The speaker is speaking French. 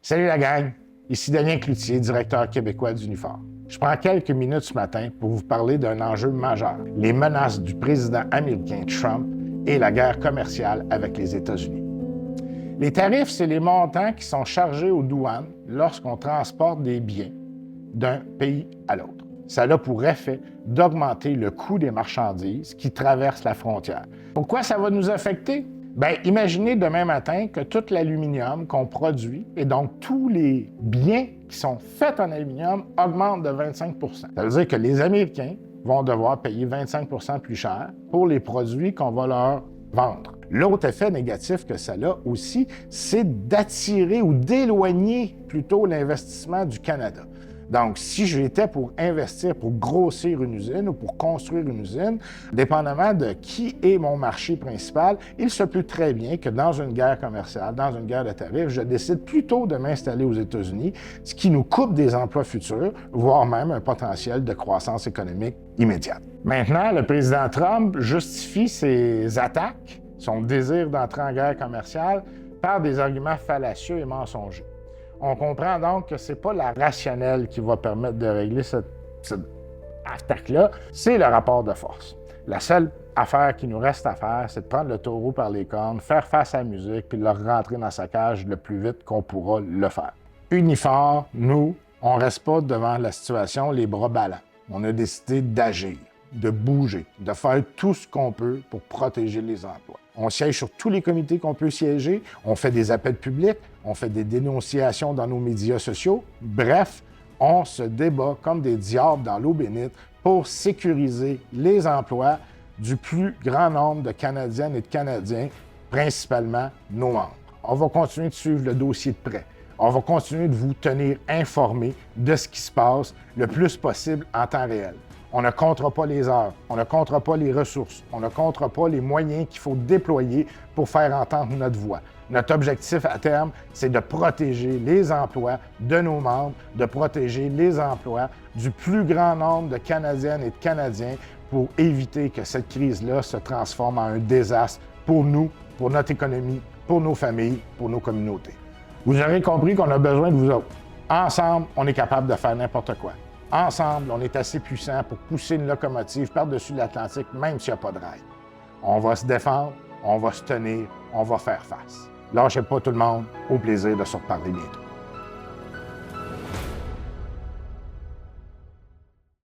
Salut la gang, ici Damien Cloutier, directeur québécois d'Unifor. Je prends quelques minutes ce matin pour vous parler d'un enjeu majeur, les menaces du président américain Trump et la guerre commerciale avec les États-Unis. Les tarifs, c'est les montants qui sont chargés aux douanes lorsqu'on transporte des biens d'un pays à l'autre. Ça a pour effet d'augmenter le coût des marchandises qui traversent la frontière. Pourquoi ça va nous affecter? Bien, imaginez demain matin que tout l'aluminium qu'on produit, et donc tous les biens qui sont faits en aluminium, augmentent de 25 %. Ça veut dire que les Américains vont devoir payer 25 % plus cher pour les produits qu'on va leur vendre. L'autre effet négatif que ça a aussi, c'est d'attirer ou d'éloigner plutôt l'investissement du Canada. Donc, si j'étais pour investir, pour grossir une usine ou pour construire une usine, dépendamment de qui est mon marché principal, il se peut très bien que dans une guerre commerciale, dans une guerre de tarifs, je décide plutôt de m'installer aux États-Unis, ce qui nous coupe des emplois futurs, voire même un potentiel de croissance économique immédiate. Maintenant, le président Trump justifie ses attaques, son désir d'entrer en guerre commerciale, par des arguments fallacieux et mensongers. On comprend donc que ce n'est pas la rationnelle qui va permettre de régler cette attaque-là, c'est le rapport de force. La seule affaire qui nous reste à faire, c'est de prendre le taureau par les cornes, faire face à la musique, puis le rentrer dans sa cage le plus vite qu'on pourra le faire. Unifor, nous, on ne reste pas devant la situation les bras ballants. On a décidé d'agir, de bouger, de faire tout ce qu'on peut pour protéger les emplois. On siège sur tous les comités qu'on peut siéger, on fait des appels publics, on fait des dénonciations dans nos médias sociaux. Bref, on se débat comme des diables dans l'eau bénite pour sécuriser les emplois du plus grand nombre de Canadiennes et de Canadiens, principalement nos membres. On va continuer de suivre le dossier de près. On va continuer de vous tenir informés de ce qui se passe le plus possible en temps réel. On ne comptera pas les heures, on ne comptera pas les ressources, on ne comptera pas les moyens qu'il faut déployer pour faire entendre notre voix. Notre objectif à terme, c'est de protéger les emplois de nos membres, de protéger les emplois du plus grand nombre de Canadiennes et de Canadiens pour éviter que cette crise-là se transforme en un désastre pour nous, pour notre économie, pour nos familles, pour nos communautés. Vous aurez compris qu'on a besoin de vous autres. Ensemble, on est capable de faire n'importe quoi. Ensemble, on est assez puissant pour pousser une locomotive par-dessus l'Atlantique, même s'il n'y a pas de rail. On va se défendre, on va se tenir, on va faire face. Lâchez pas tout le monde, au plaisir de se reparler bientôt.